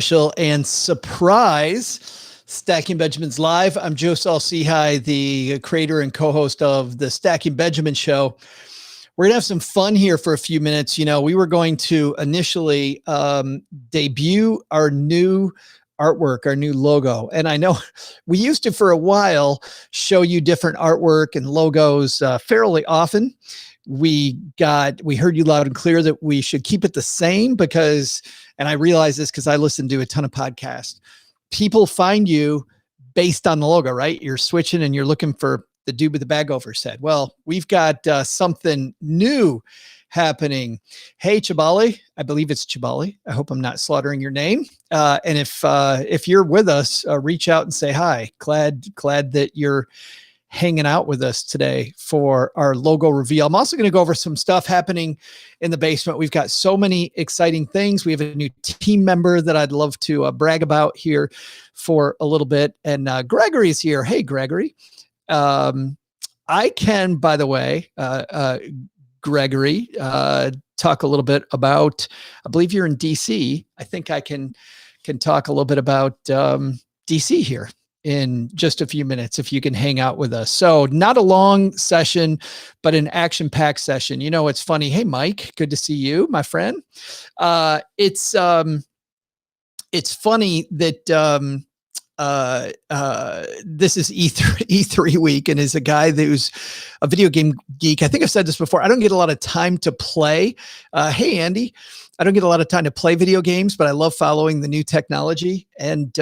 special and surprise Stacking Benjamins Live. I'm Joe Saul-Sehy, the creator and co-host of the Stacking Benjamin Show. We're going to have some fun here for a few minutes. You know, we were going to initially debut our new artwork, our new logo. And I know we used to, for a while, show you different artwork and logos fairly often. We heard you loud and clear that we should keep it the same because, and I realize this because I listen to a ton of podcasts, people find you based on the logo, right? You're switching and you're looking for the dude with the bag over his head. Well, we've got something new happening. Hey, Chibali, I believe it's Chibali. I hope I'm not slaughtering your name. And if you're with us, reach out and say hi. Glad that you're hanging out with us today for our logo reveal. I'm also going to go over some stuff happening in the basement. We've got so many exciting things. We have a new team member that I'd love to brag about here for a little bit. And Gregory's here. Hey, Gregory. I can, by the way, Gregory, talk a little bit about, I believe you're in DC. I think I can talk a little bit about DC here in just a few minutes if you can hang out with us. So not a long session, but an action-packed session. You know, it's funny. Hey, Mike, good to see you, my friend. It's funny that this is E3 week, and as a guy who's a video game geek, I think I've said this before, I don't get a lot of time to play. Hey, Andy, I don't get a lot of time to play video games, but I love following the new technology. And,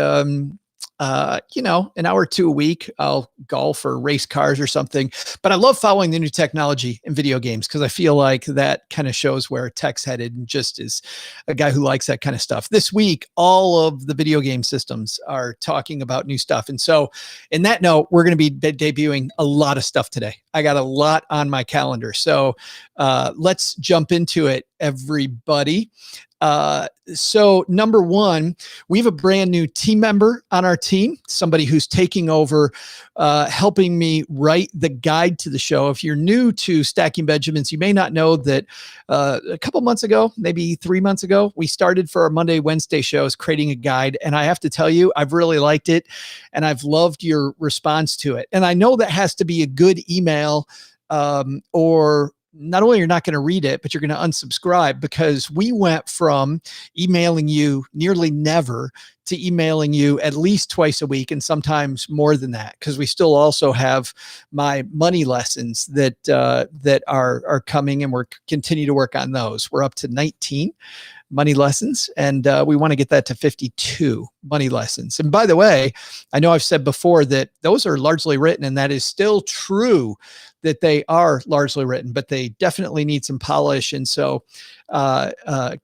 you know, an hour or two a week, I'll golf or race cars or something, but I love following the new technology in video games because I feel like that kind of shows where tech's headed, and just is a guy who likes that kind of stuff. This week, all of the video game systems are talking about new stuff. And so in that note, we're going to be debuting a lot of stuff today. I got a lot on my calendar. So let's jump into it, everybody. So number one, we have a brand new team member on our team, somebody who's taking over, helping me write the guide to the show. If you're new to Stacking Benjamins, you may not know that a couple months ago, maybe 3 months ago, we started for our Monday, Wednesday shows, creating a guide. And I have to tell you, I've really liked it and I've loved your response to it. And I know that has to be a good email, or not only you're not going to read it, but you're going to unsubscribe, because we went from emailing you nearly never to emailing you at least twice a week, and sometimes more than that, because we still also have my money lessons that are coming, and we're continue to work on those. We're up to 19 money lessons, and we want to get that to 52 money lessons. And by the way, I know I've said before that those are largely written, and that is still true, that they are largely written, but they definitely need some polish. And so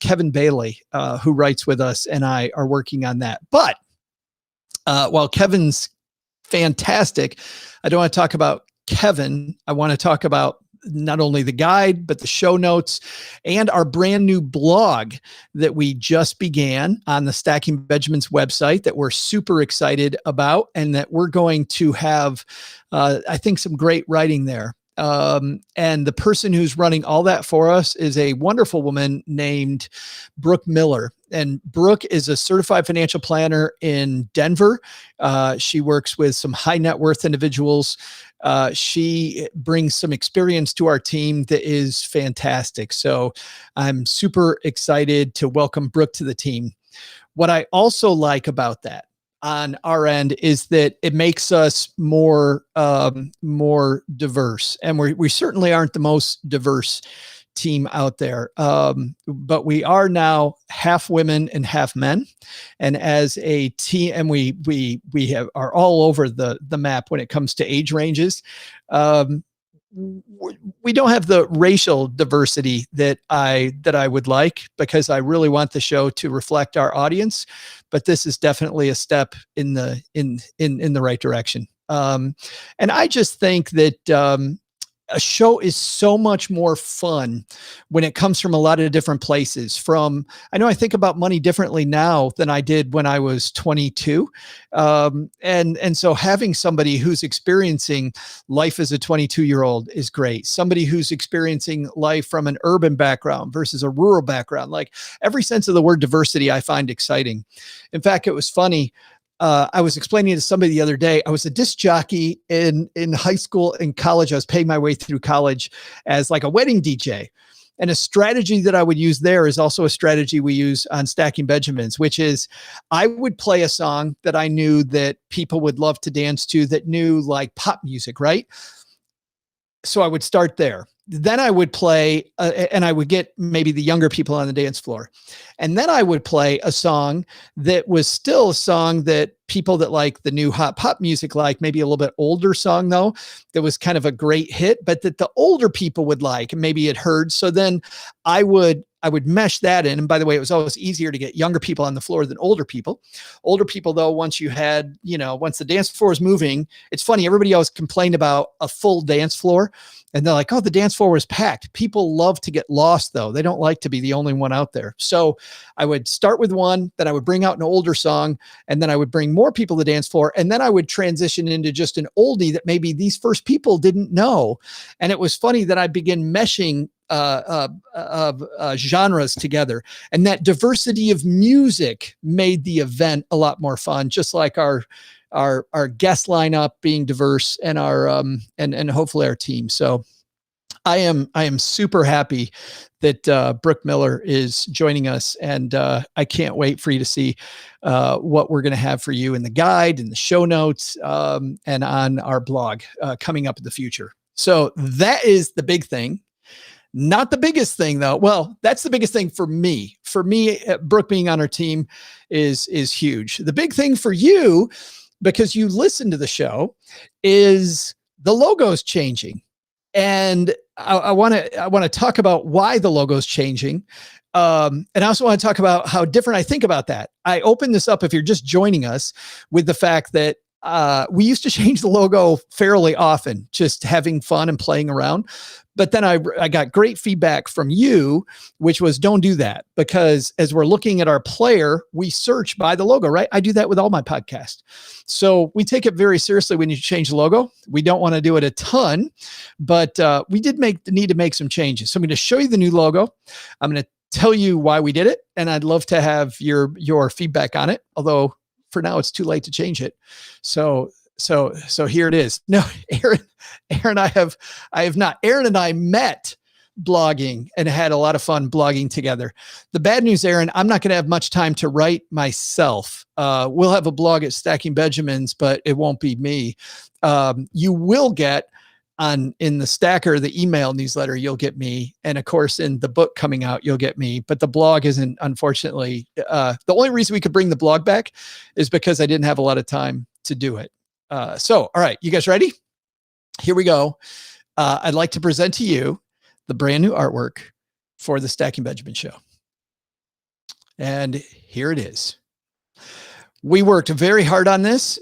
Kevin Bailey, who writes with us, and I are working on that. But while Kevin's fantastic, I don't want to talk about Kevin. I want to talk about not only the guide, but the show notes and our brand new blog that we just began on the Stacking Benjamins website that we're super excited about, and that we're going to have, I think, some great writing there. And the person who's running all that for us is a wonderful woman named Brooke Miller. And Brooke is a certified financial planner in Denver. She works with some high net worth individuals. She brings some experience to our team that is fantastic. So I'm super excited to welcome Brooke to the team. What I also like about that on our end is that it makes us more diverse, and we certainly aren't the most diverse team out there. But we are now half women and half men. And as a team, and we are all over the map when it comes to age ranges. We don't have the racial diversity that I would like, because I really want the show to reflect our audience, but this is definitely a step in the right direction. And I just think that, a show is so much more fun when it comes from a lot of different places. I know I think about money differently now than I did when I was 22. And so having somebody who's experiencing life as a 22-year-old is great. Somebody who's experiencing life from an urban background versus a rural background, like every sense of the word diversity, I find exciting. In fact, it was funny. I was explaining to somebody the other day, I was a disc jockey in high school and college. I was paying my way through college as like a wedding DJ. And a strategy that I would use there is also a strategy we use on Stacking Benjamins, which is I would play a song that I knew that people would love to dance to, that knew like pop music, right? So I would start there. Then I would play, and I would get maybe the younger people on the dance floor. And then I would play a song that was still a song that people that like the new hot pop music, like maybe a little bit older song though, that was kind of a great hit, but that the older people would like, and maybe it heard. So then I would mesh that in. And by the way, it was always easier to get younger people on the floor than older people. Older people though, once the dance floor is moving, it's funny. Everybody always complained about a full dance floor. And they're like, oh, the dance floor was packed. People love to get lost though. They don't like to be the only one out there. So I would start with one, then I would bring out an older song, and then I would bring more people to the dance floor. And then I would transition into just an oldie that maybe these first people didn't know. And it was funny that I began meshing genres together, and that diversity of music made the event a lot more fun, just like our guest lineup being diverse, and our and hopefully our team. So I am super happy that Brooke Miller is joining us, and I can't wait for you to see what we're going to have for you in the guide, in the show notes, and on our blog coming up in the future. So that is the big thing. Not the biggest thing though. Well, that's the biggest thing for me. For me, Brooke being on our team is huge. The big thing for you, because you listen to the show, is the logo's changing. And I want to talk about why the logo's changing. And I also want to talk about how different I think about that. I open this up, if you're just joining us, with the fact that we used to change the logo fairly often, just having fun and playing around. But then I got great feedback from you, which was don't do that, because as we're looking at our player, we search by the logo, right? I do that with all my podcasts. So we take it very seriously when you change the logo. We don't want to do it a ton, but we did need to make some changes. So I'm going to show you the new logo. I'm going to tell you why we did it, and I'd love to have your feedback on it. Although for now it's too late to change it. So here it is. No, Aaron, I have not. Aaron and I met blogging and had a lot of fun blogging together. The bad news, Aaron, I'm not going to have much time to write myself. We'll have a blog at Stacking Benjamins, but it won't be me. You will get in the Stacker, the email newsletter, you'll get me. And of course, in the book coming out, you'll get me. But the blog isn't, unfortunately, the only reason we could bring the blog back is because I didn't have a lot of time to do it. So, all right, you guys ready? Here we go. I'd like to present to you the brand new artwork for the Stacking Benjamin show. And here it is. We worked very hard on this.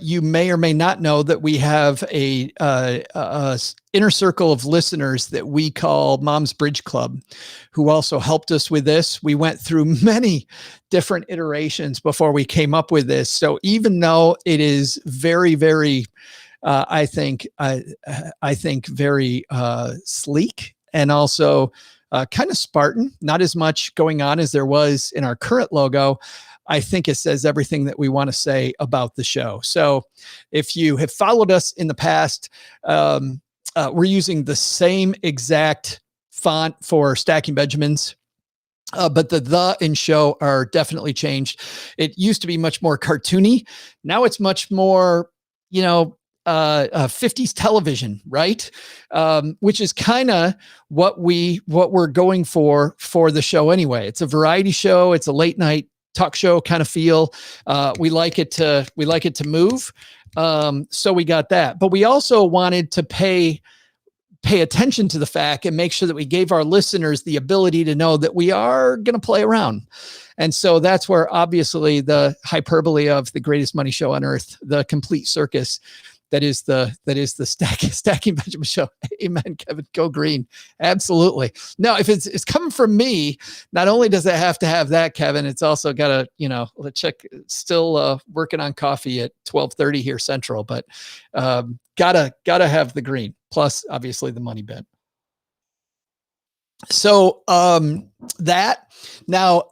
You may or may not know that we have a inner circle of listeners that we call Mom's Bridge Club, who also helped us with this. We went through many different iterations before we came up with this. So even though it is very, very, I think very sleek, and also kind of Spartan, not as much going on as there was in our current logo, I think it says everything that we want to say about the show. So if you have followed us in the past, we're using the same exact font for Stacking Benjamins, but the in show are definitely changed. It used to be much more cartoony. Now it's much more, 50s television, right? Which is kind of what we're going for the show anyway. It's a variety show. It's a late night talk show kind of feel. We like it to move. So we got that, but we also wanted to pay attention to the fact and make sure that we gave our listeners the ability to know that we are going to play around. And so that's where obviously the hyperbole of the greatest money show on earth, the complete circus, Stacking Benjamin show. Amen, Kevin. Go green. Absolutely. No, if it's coming from me, not only does it have to have that, Kevin, it's also got to, let's check. Still working on coffee at 12:30 here Central, but gotta have the green. Plus, obviously, the money bet. So that now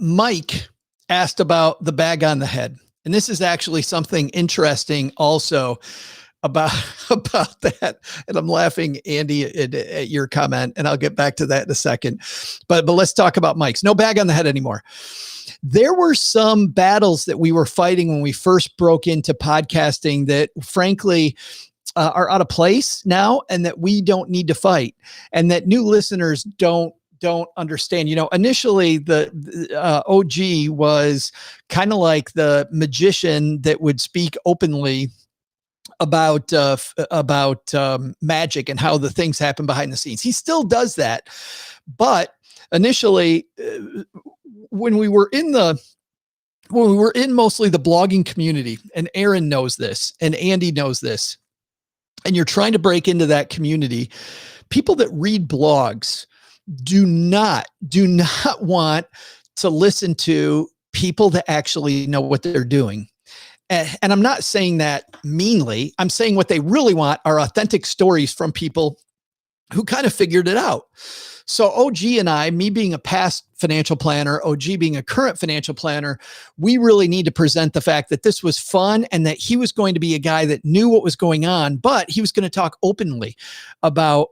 Mike asked about the bag on the head. And this is actually something interesting also about that. And I'm laughing, Andy, at your comment, and I'll get back to that in a second. But let's talk about Mike's. No bag on the head anymore. There were some battles that we were fighting when we first broke into podcasting that, frankly, are out of place now, and that we don't need to fight, and that new listeners don't understand. Initially the OG was kind of like the magician that would speak openly about magic and how the things happen behind the scenes. He still does that, but initially, when we were in mostly the blogging community, and Aaron knows this, and Andy knows this, and you're trying to break into that community, people that read blogs do not want to listen to people that actually know what they're doing. And I'm not saying that meanly. I'm saying what they really want are authentic stories from people who kind of figured it out. So OG and I, me being a past financial planner, OG being a current financial planner, we really need to present the fact that this was fun and that he was going to be a guy that knew what was going on, but he was going to talk openly about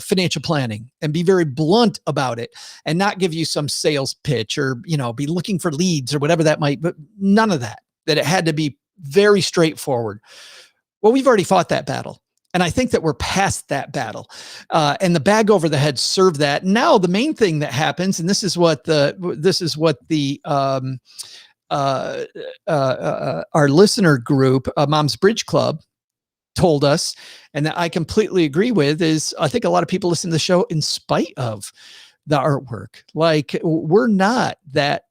financial planning and be very blunt about it and not give you some sales pitch or, be looking for leads or whatever that might, but none of that it had to be very straightforward. Well, we've already fought that battle. And I think that we're past that battle, and the bag over the head served that. Now the main thing that happens, and this is what our listener group, Mom's Bridge Club, told us, and that I completely agree with, is I think a lot of people listen to the show in spite of the artwork. Like, we're not that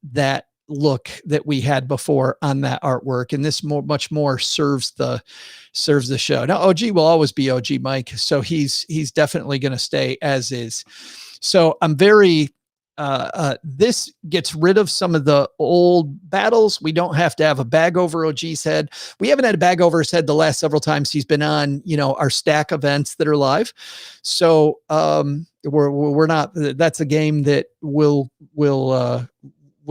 look that we had before on that artwork, and this much more serves the show. Now OG will always be OG Mike, so he's definitely going to stay as is. So I'm very this gets rid of some of the old battles. We don't have to have a bag over OG's head. We haven't had a bag over his head the last several times he's been on our stack events that are live. So we're not, that's a game that we'll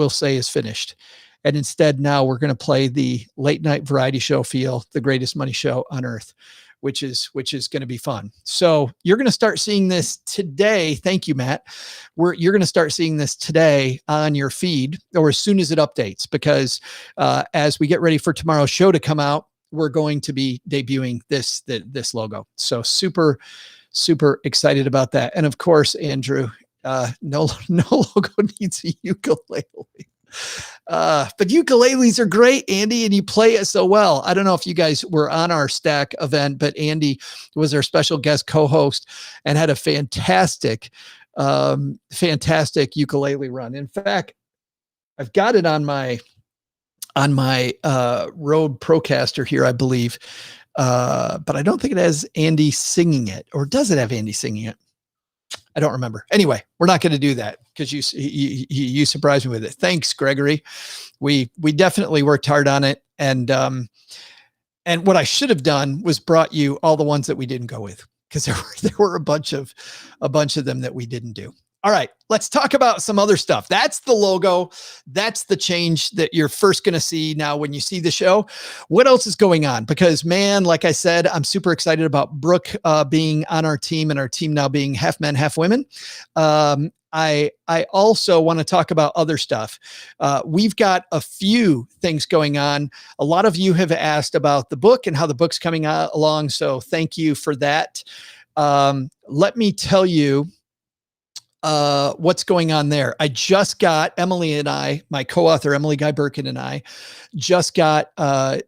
say is finished. And instead, now we're going to play the late night variety show feel, the greatest money show on earth, which is going to be fun. So you're going to start seeing this today. Thank you, Matt. You're going to start seeing this today on your feed, or as soon as it updates, because as we get ready for tomorrow's show to come out, we're going to be debuting this logo. So super, super excited about that. And of course, Andrew, no logo needs a ukulele. But ukuleles are great, Andy, and you play it so well. I don't know if you guys were on our stack event, but Andy was our special guest co-host and had a fantastic ukulele run. In fact, I've got it on my Rode Procaster here, I believe. But I don't think it has Andy singing it, or does it have Andy singing it? I don't remember. Anyway, we're not going to do that because you surprised me with it. Thanks, Gregory. We definitely worked hard on it. And what I should have done was brought you all the ones that we didn't go with, because there were a bunch of them that we didn't do. All right, let's talk about some other stuff. That's the logo. That's the change that you're first going to see now when you see the show. What else is going on? Because, man, like I said, I'm super excited about Brooke being on our team, and our team now being half men, half women. I also want to talk about other stuff. We've got a few things going on. A lot of you have asked about the book and how the book's coming along, so thank you for that. Let me tell you what's going on there. I just got Emily and I, my co-author, Emily Guy Birkin, and I just got a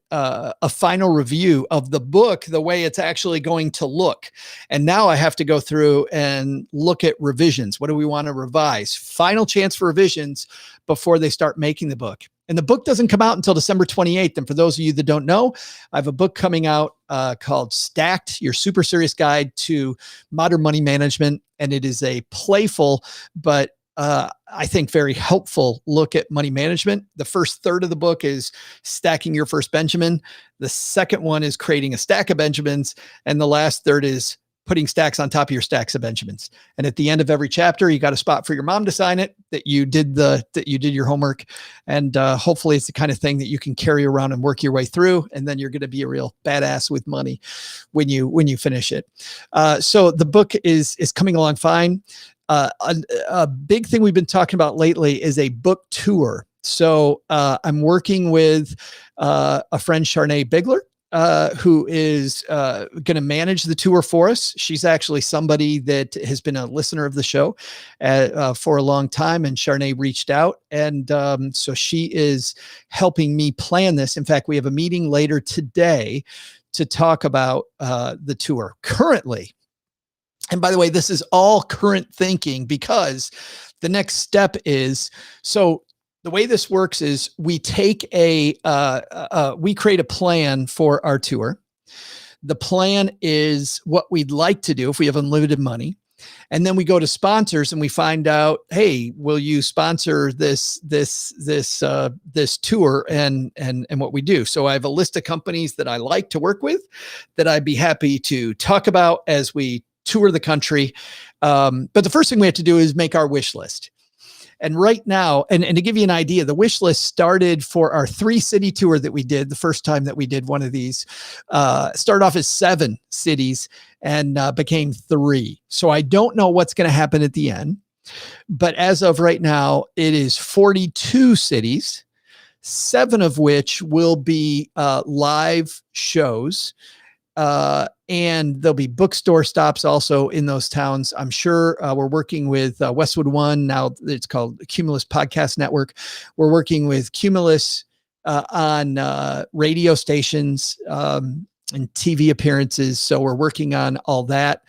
final review of the book, the way it's actually going to look. And now I have to go through and look at revisions. What do we want to revise? Final chance for revisions before they start making the book. And the book doesn't come out until December 28th. And for those of you that don't know, I have a book coming out called Stacked, Your Super Serious Guide to Modern Money Management. And it is a playful, but I think very helpful look at money management. The first third of the book is stacking your first Benjamin. The second one is creating a stack of Benjamins. And the last third is putting stacks on top of your stacks of Benjamins. And at the end of every chapter, you got a spot for your mom to sign it, that you did your homework. And hopefully it's the kind of thing that you can carry around and work your way through. And then you're going to be a real badass with money when you finish it. So the book is coming along fine. A big thing we've been talking about lately is a book tour. So I'm working with a friend, Charnay Bigler, who is going to manage the tour for us. She's actually somebody that has been a listener of the show for a long time, and Charnay reached out. And so she is helping me plan this. In fact, we have a meeting later today to talk about the tour currently. And by the way, this is all current thinking, because the next step is, so the way this works is we take we create a plan for our tour. The plan is what we'd like to do if we have unlimited money. And then we go to sponsors and we find out, hey, will you sponsor this tour and what we do? So I have a list of companies that I like to work with, that I'd be happy to talk about as we tour the country. But the first thing we have to do is make our wish list. And right now, and to give you an idea, the wish list started for our 3-city tour that we did the first time that we did one of these, started off as 7 cities and became 3. So I don't know what's going to happen at the end, but as of right now, it is 42 cities, 7 of which will be live shows. And there'll be bookstore stops also in those towns. I'm sure we're working with Westwood One. Now it's called Cumulus Podcast Network. We're working with Cumulus on radio stations and TV appearances. So we're working on all that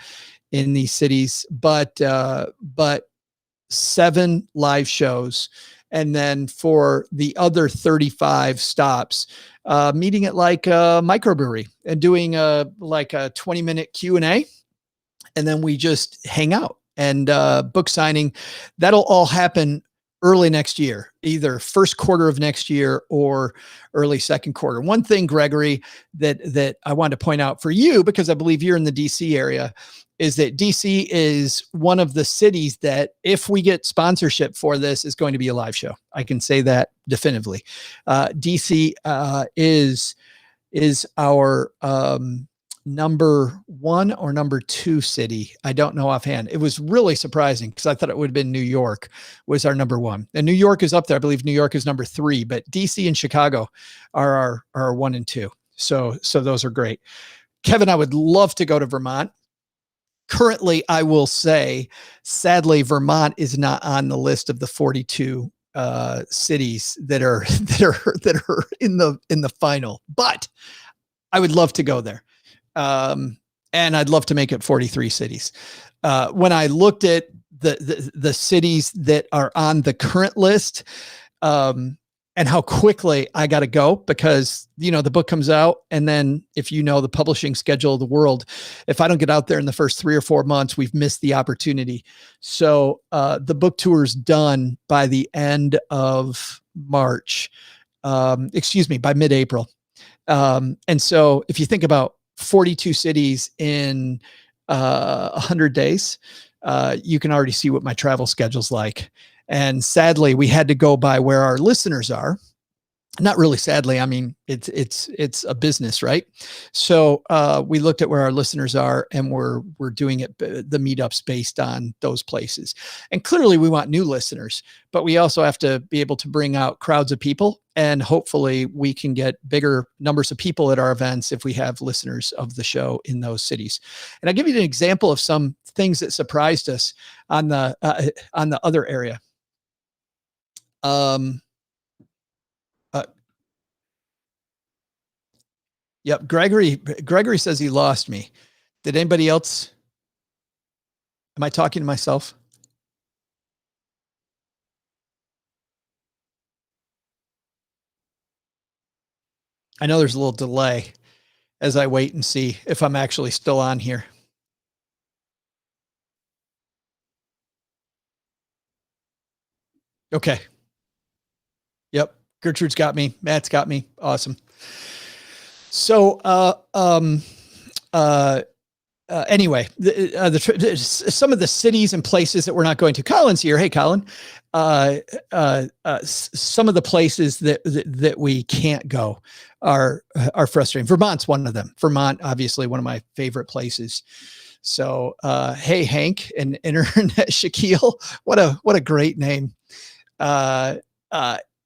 in these cities, but 7 live shows. And then for the other 35 stops, meeting at like a microbrewery and doing like a 20-minute Q&A. And then we just hang out and book signing. That'll all happen early next year, either first quarter of next year or early second quarter. One thing, Gregory, that I wanted to point out for you, because I believe you're in the DC area, is that DC is one of the cities that, if we get sponsorship for this, is going to be a live show. I can say that definitively. DC is our number 1 or number 2 city. I don't know offhand. It was really surprising because I thought it would have been New York was our number 1. And New York is up there. I believe New York is number 3, but DC and Chicago are our 1 and 2. So those are great. Kevin, I would love to go to Vermont. Currently, I will say, sadly, Vermont is not on the list of the 42 cities that are in the final, but I would love to go there. And I'd love to make it 43 cities. When I looked at the cities that are on the current list, and how quickly I got to go, because, the book comes out, and then if the publishing schedule of the world, if I don't get out there in the first 3 or 4 months, we've missed the opportunity. So the book tour is done by the end of March, by mid-April. And so if you think about 42 cities in 100 days, you can already see what my travel schedule's like. And sadly, we had to go by where our listeners are. Not really sadly. I mean, it's a business, right? So we looked at where our listeners are, and we're doing it, the meetups based on those places. And clearly we want new listeners, but we also have to be able to bring out crowds of people, and hopefully we can get bigger numbers of people at our events if we have listeners of the show in those cities. And I'll give you an example of some things that surprised us on the other area. Yep. Gregory says he lost me. Did anybody else? Am I talking to myself? I know there's a little delay as I wait and see if I'm actually still on here. Okay. Yep. Gertrude's got me. Matt's got me. Awesome. So, anyway, some of the cities and places that we're not going to. Colin's here. Hey, Colin. Some of the places that we can't go are frustrating. Vermont's one of them. Vermont, obviously, one of my favorite places. So, hey, Hank and Internet Shaquille. What a great name.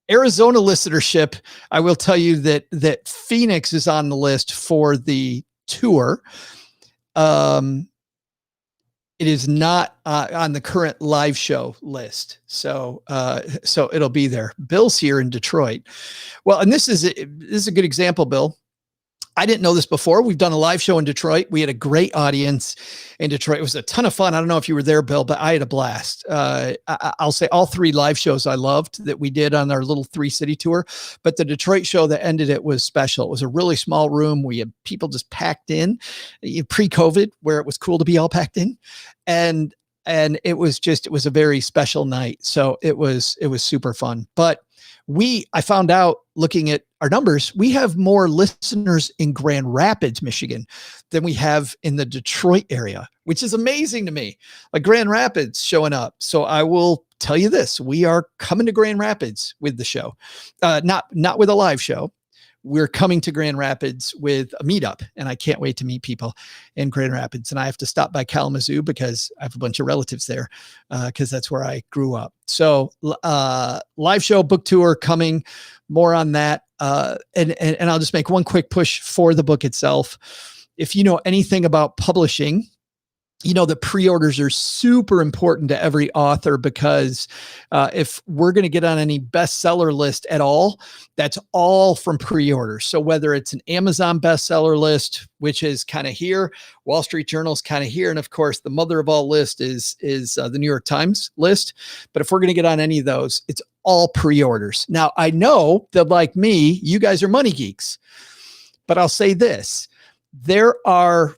Arizona listenership. I will tell you that Phoenix is on the list for the tour. It is not on the current live show list. So it'll be there. Bill's here in Detroit. Well, and this is a good example, Bill. I didn't know this before. We've done a live show in Detroit. We had a great audience in Detroit. It was a ton of fun. I don't know if you were there, Bill, but I had a blast. I'll say all 3 live shows I loved that we did on our little 3-city tour, but the Detroit show that ended it was special. It was a really small room. We had people just packed in pre-COVID, where it was cool to be all packed in. And it was a very special night. So it was super fun. But I found out, looking at our numbers, we have more listeners in Grand Rapids, Michigan than we have in the Detroit area, which is amazing to me. Like Grand Rapids showing up. So I will tell you this, we are coming to Grand Rapids with the show, not with a live show. We're coming to Grand Rapids with a meetup, and I can't wait to meet people in Grand Rapids. And I have to stop by Kalamazoo because I have a bunch of relatives there, because that's where I grew up. So live show, book tour coming, more on that. And I'll just make one quick push for the book itself. If you know anything about publishing, you know that pre-orders are super important to every author, because if we're going to get on any bestseller list at all, that's all from pre-orders. So whether it's an Amazon bestseller list, which is kind of here, Wall Street Journal's kind of here, and of course the mother of all list is the New York Times list. But if we're going to get on any of those, it's all pre-orders. Now I know that, like me, you guys are money geeks, but I'll say this: there are,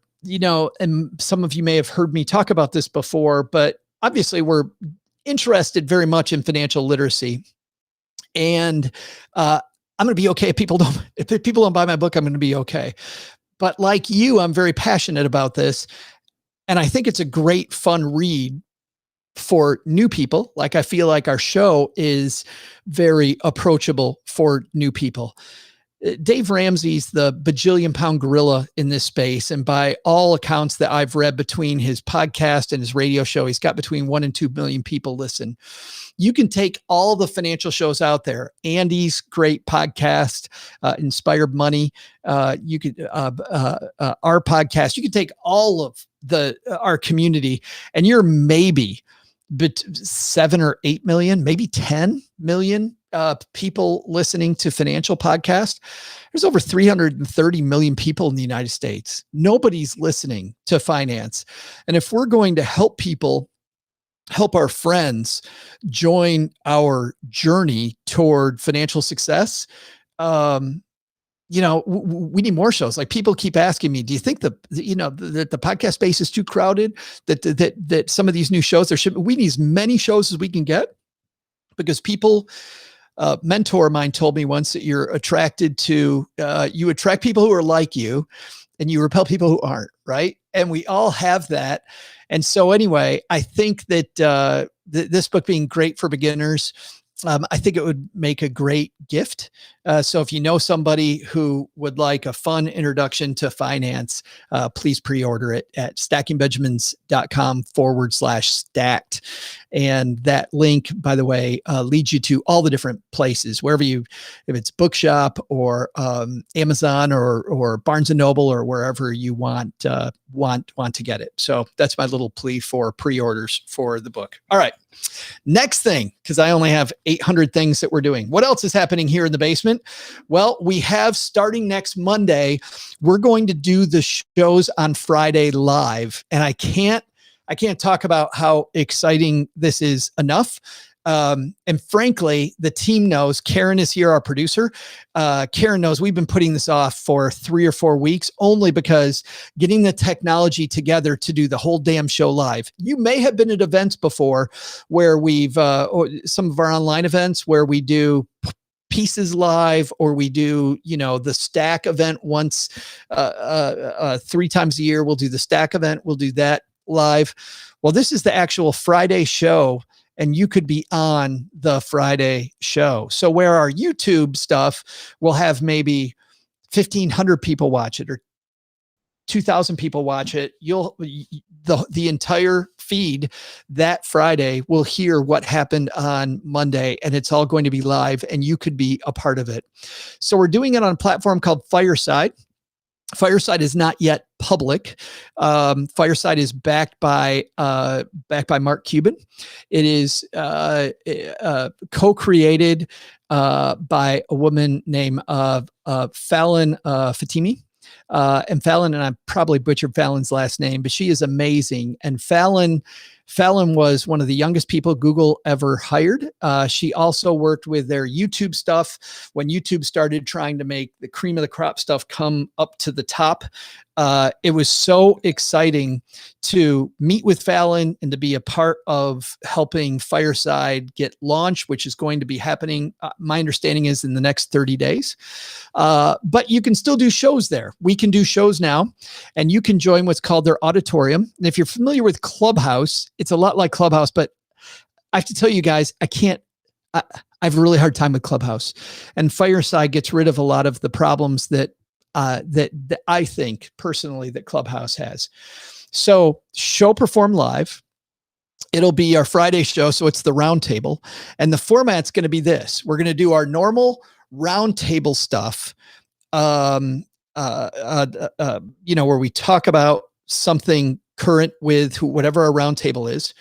and some of you may have heard me talk about this before, but obviously we're interested very much in financial literacy. And I'm going to be okay if people don't buy my book. I'm going to be okay. But like you, I'm very passionate about this. And I think it's a great, fun read for new people. Like, I feel like our show is very approachable for new people. Dave Ramsey's the bajillion-pound gorilla in this space. And by all accounts that I've read, between his podcast and his radio show, he's got between 1 and 2 million people listen. You can take all the financial shows out there, Andy's great podcast, Inspired Money. You could, our podcast, you can take all of our community, and you're maybe 7 or 8 million, maybe 10 million people listening to financial podcast. There's over 330 million people in the United States. Nobody's listening to finance. And if we're going to help people, help our friends join our journey toward financial success, we need more shows. Like, people keep asking me, do you think that the podcast space is too crowded, that some of these new shows, we need as many shows as we can get? Because people, mentor of mine told me once that you attract people who are like you, and you repel people who aren't, right? And we all have that. And so anyway, I think that this book being great for beginners, I think it would make a great gift. So if you know somebody who would like a fun introduction to finance, please pre-order it at stackingbenjamins.com/stacked. And that link, by the way, leads you to all the different places, wherever if it's Bookshop or Amazon or Barnes and Noble, or wherever you want to get it. So that's my little plea for pre-orders for the book. All right. Next thing, because I only have 800 things that we're doing. What else is happening here in the basement? Well, we have, starting next Monday, we're going to do the shows on Friday live. And I can't talk about how exciting this is enough. And frankly, the team knows. Karen is here, our producer. Karen knows we've been putting this off for 3 or 4 weeks only because getting the technology together to do the whole damn show live. You may have been at events before where we've, or some of our online events where we do pieces live, or we do, the stack event once, 3 times a year. We'll do the stack event. We'll do that live. Well, this is the actual Friday show, and you could be on the Friday show. So where our YouTube stuff will have maybe 1,500 people watch it or 2,000 people watch it, the entire feed that Friday will hear what happened on Monday, and it's all going to be live, and you could be a part of it. So we're doing it on a platform called Fireside. Fireside is not yet public. Fireside is backed by Mark Cuban. It is co-created by a woman named Fallon Fatimi. And Fallon, and I probably butchered Fallon's last name, but she is amazing. And Fallon was one of the youngest people Google ever hired. She also worked with their YouTube stuff when YouTube started trying to make the cream of the crop stuff come up to the top. It was so exciting to meet with Fallon and to be a part of helping Fireside get launched, which is going to be happening. My understanding is in the next 30 days. But you can still do shows there. We can do shows now, and you can join what's called their auditorium. And if you're familiar with Clubhouse, it's a lot like Clubhouse, but I have to tell you guys, I have a really hard time with Clubhouse, and Fireside gets rid of a lot of the problems that I think personally that Clubhouse has. So show perform live. It'll be our Friday show. So it's the round table, and the format's going to be this. We're going to do our normal round table stuff. Where we talk about something current with whatever our round table is.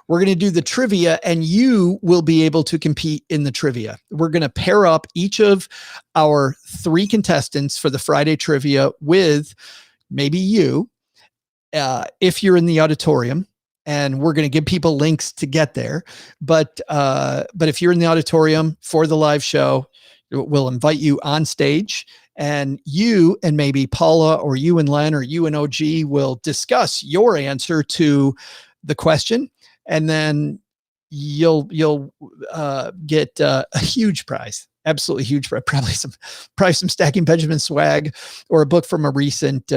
We're going to do the trivia, and you will be able to compete in the trivia. We're going to pair up each of our 3 contestants for the Friday trivia with maybe you, if you're in the auditorium, and we're going to give people links to get there. But if you're in the auditorium for the live show, we'll invite you on stage, and you and maybe Paula, or you and Len, or you and OG will discuss your answer to the question. And then you'll get a huge prize, absolutely huge prize, probably some Stacking Benjamin swag or a book from a recent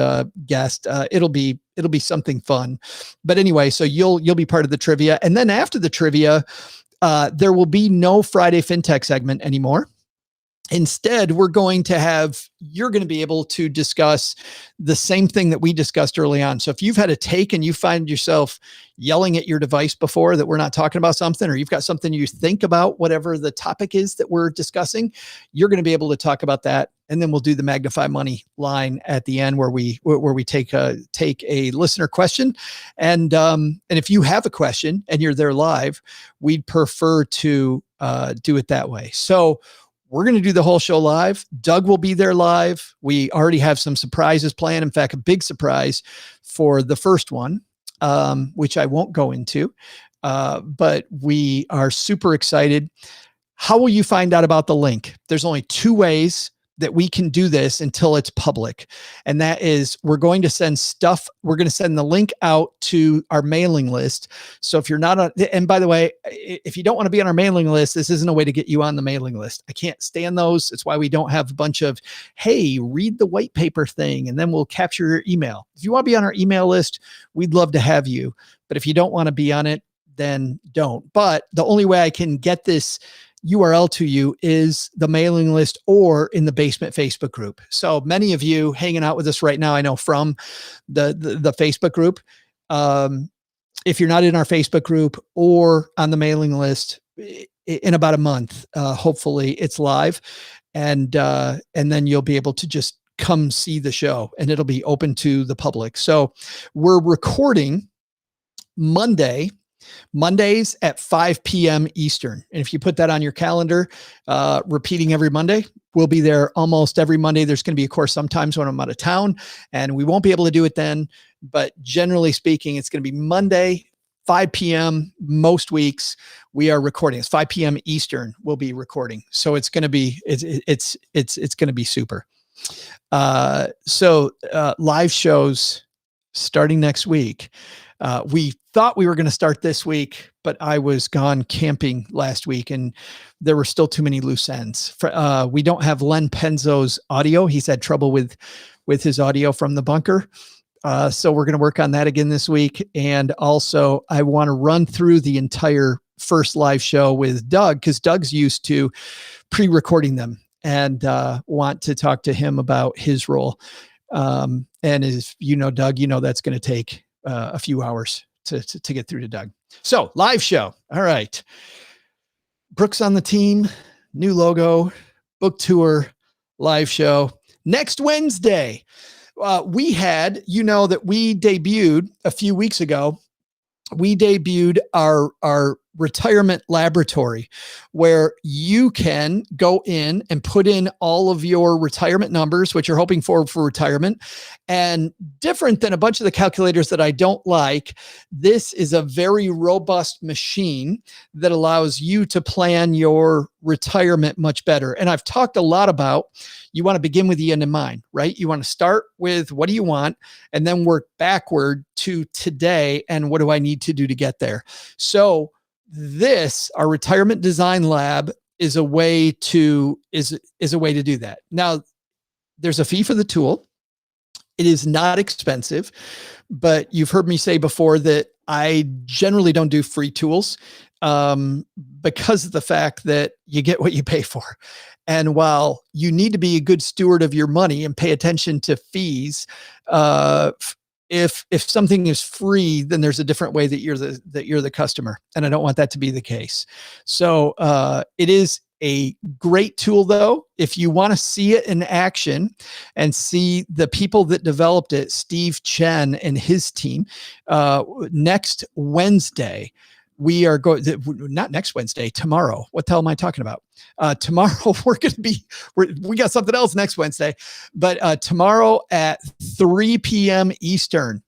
guest. It'll be something fun. But anyway, so you'll be part of the trivia, and then after the trivia, there will be no Friday FinTech segment anymore. Instead, you're going to be able to discuss the same thing that we discussed early on. So if you've had a take and you find yourself yelling at your device before that we're not talking about something, or you've got something you think about, whatever the topic is that we're discussing, you're going to be able to talk about that. And then we'll do the Magnify Money line at the end where we take a listener question. And if you have a question and you're there live, we'd prefer to do it that way. So we're going to do the whole show live. Doug will be there live. We already have some surprises planned. In fact, a big surprise for the first one, which I won't go into, but we are super excited. How will you find out about the link? There's only 2 ways that we can do this until it's public. And that is, we're going to send the link out to our mailing list. So if you're not on, and by the way, if you don't want to be on our mailing list, this isn't a way to get you on the mailing list. I can't stand those. It's why we don't have a bunch of, hey, read the white paper thing, and then we'll capture your email. If you want to be on our email list, we'd love to have you. But if you don't want to be on it, then don't. But the only way I can get this URL to you is the mailing list or in the Basement Facebook group. So many of you hanging out with us right now, I know from the Facebook group. If you're not in our Facebook group or on the mailing list, in about a month, hopefully it's live, and then you'll be able to just come see the show, and it'll be open to the public. So we're recording Mondays at 5 p.m. Eastern. And if you put that on your calendar, repeating every Monday, we'll be there almost every Monday. There's going to be, of course, sometimes when I'm out of town and we won't be able to do it then, but generally speaking, it's going to be Monday, 5 p.m. most weeks we are recording. It's 5 p.m. Eastern. We'll be recording, so it's going to be it's going to be super. So live shows starting next week. We thought we were going to start this week, but I was gone camping last week and there were still too many loose ends. We don't have Len Penzo's audio. He's had trouble with his audio from the bunker. So we're going to work on that again this week. And also I want to run through the entire first live show with Doug, because Doug's used to pre-recording them, and want to talk to him about his role. And as you know, Doug, that's going to take a few hours to get through to Doug. So live show. All right. Brooks on the team, new logo, book tour, live show next Wednesday. We had, that we debuted a few weeks ago. We debuted our retirement laboratory, where you can go in and put in all of your retirement numbers, what you're hoping for retirement. And different than a bunch of the calculators that I don't like, this is a very robust machine that allows you to plan your retirement much better. And I've talked a lot about, you want to begin with the end in mind, right? You want to start with what do you want, and then work backward to today and what do I need to do to get there. So our retirement design lab is a way to do that. Now, there's a fee for the tool. It is not expensive, but you've heard me say before that I generally don't do free tools because of the fact that you get what you pay for. And while you need to be a good steward of your money and pay attention to fees, if something is free, then there's a different way that you're the customer. And I don't want that to be the case. So it is a great tool, though. If you want to see it in action and see the people that developed it, Steve Chen and his team, next Wednesday, we are going, not next Wednesday, tomorrow. What the hell am I talking about? Tomorrow we got something else next Wednesday, but tomorrow at 3 p.m. Eastern,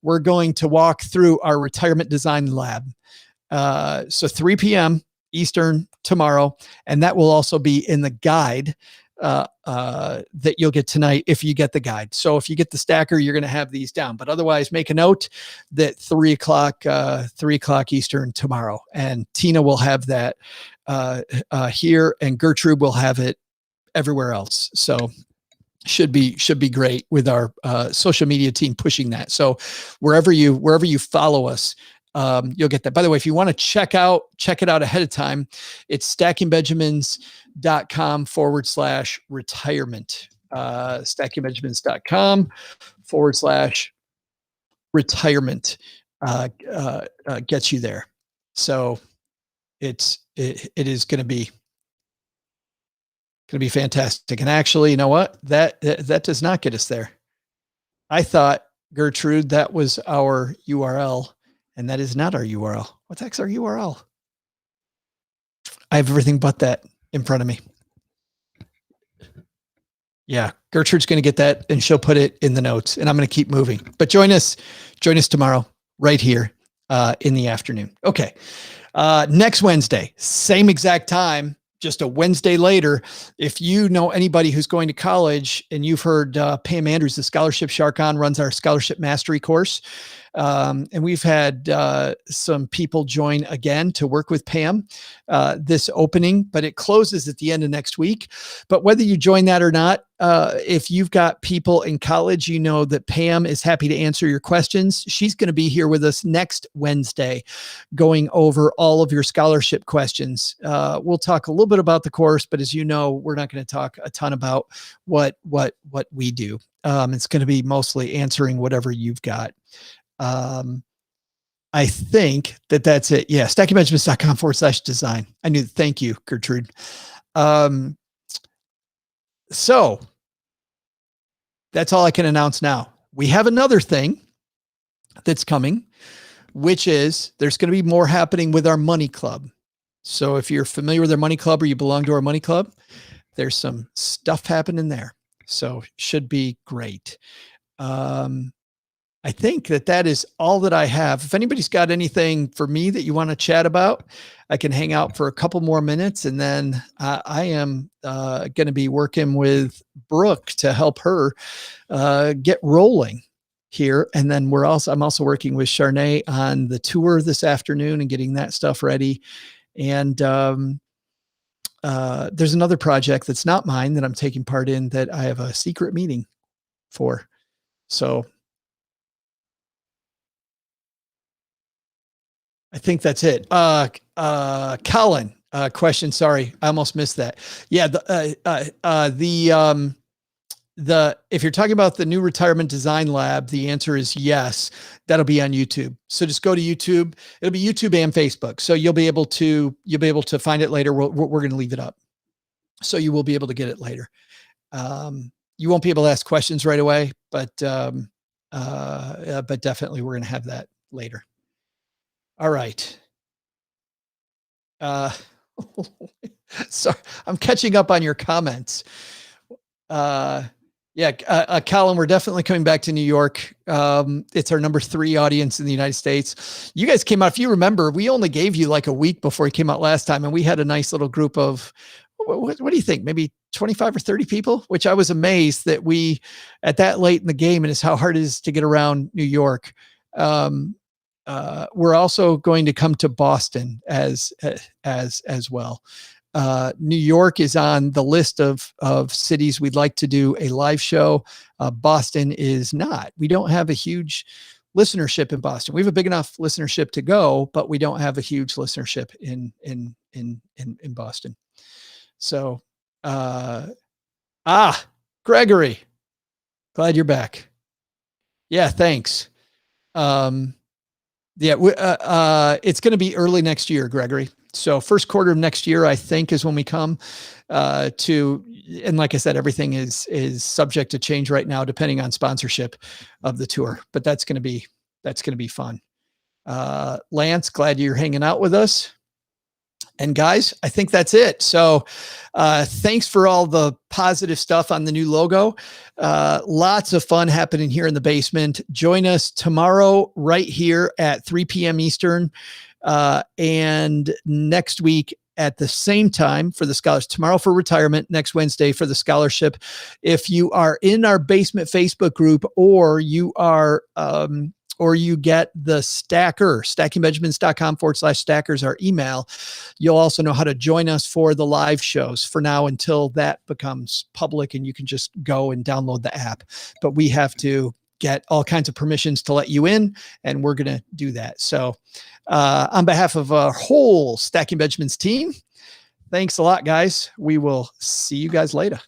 we're going to walk through our retirement design lab. So 3 p.m. Eastern tomorrow. And that will also be in the guide that you'll get tonight if you get the guide. So if you get the stacker, you're going to have these down, but otherwise make a note that 3 o'clock Eastern tomorrow. And Tina will have that here, and Gertrude will have it everywhere else. So should be great with our social media team pushing that. So wherever you follow us, you'll get that. By the way, if you want to check it out ahead of time, it's stackingbenjamins.com/retirement. stackingbenjamins.com/retirement gets you there. So it is going to be fantastic. And actually, you know what? That does not get us there. I thought, Gertrude, that was our URL. And that is not our URL. What the heck's our URL? I have everything but that in front of me. Yeah, Gertrude's going to get that and she'll put it in the notes, and I'm going to keep moving. But join us tomorrow right here in the afternoon. Okay. Next Wednesday, same exact time, just a Wednesday later. If you know anybody who's going to college and you've heard Pam Andrews, the Scholarship Shark, runs our Scholarship Mastery course. And we've had some people join again to work with Pam this opening, but it closes at the end of next week. But whether you join that or not, if you've got people in college, you know that Pam is happy to answer your questions. She's going to be here with us next Wednesday, going over all of your scholarship questions. We'll talk a little bit about the course, but as you know, we're not going to talk a ton about what we do. It's going to be mostly answering whatever you've got. I think that's it. Yeah. stackingbenjamins.com/design. I knew. Thank you, Gertrude. So that's all I can announce now. We have another thing that's coming, which is there's going to be more happening with our money club. So if you're familiar with our money club or you belong to our money club, there's some stuff happening there. So should be great. I think that is all that I have. If anybody's got anything for me that you want to chat about, I can hang out for a couple more minutes, and then I am going to be working with Brooke to help her get rolling here. And then I'm also working with Charnay on the tour this afternoon and getting that stuff ready. And there's another project that's not mine that I'm taking part in that I have a secret meeting for. So I think that's it. Colin, question. Sorry, I almost missed that. Yeah. If you're talking about the new retirement design lab, the answer is yes. That'll be on YouTube. So just go to YouTube. It'll be YouTube and Facebook. So you'll be able to find it later. We're going to leave it up. So you will be able to get it later. You won't be able to ask questions right away, but definitely we're going to have that later. All right. Sorry, I'm catching up on your comments. Colin, we're definitely coming back to New York. It's our number 3 audience in the United States. You guys came out, if you remember, we only gave you like a week before you came out last time, and we had a nice little group of, what do you think? Maybe 25 or 30 people, which I was amazed that we, at that late in the game, and it's how hard it is to get around New York. We're also going to come to Boston as well. New York is on the list of cities we'd like to do a live show. Boston is not. We don't have a huge listenership in Boston. We have a big enough listenership to go, but we don't have a huge listenership in Boston. So, Gregory, glad you're back. Yeah, thanks. It's going to be early next year, Gregory. So first quarter of next year, I think, is when we come and like I said, everything is subject to change right now, depending on sponsorship of the tour, but that's going to be fun. Lance, glad you're hanging out with us. And guys, I think that's it. So thanks for all the positive stuff on the new logo. Lots of fun happening here in the basement. Join us tomorrow right here at 3 p.m. Eastern. And next week at the same time for the scholars. Tomorrow for retirement, next Wednesday for the scholarship. If you are in our basement Facebook group, or you are or you get the stacker, stackingbenjamins.com/stackers, our email, you'll also know how to join us for the live shows for now until that becomes public and you can just go and download the app. But we have to get all kinds of permissions to let you in, and we're going to do that. So on behalf of our whole Stacking Benjamins team, thanks a lot, guys. We will see you guys later.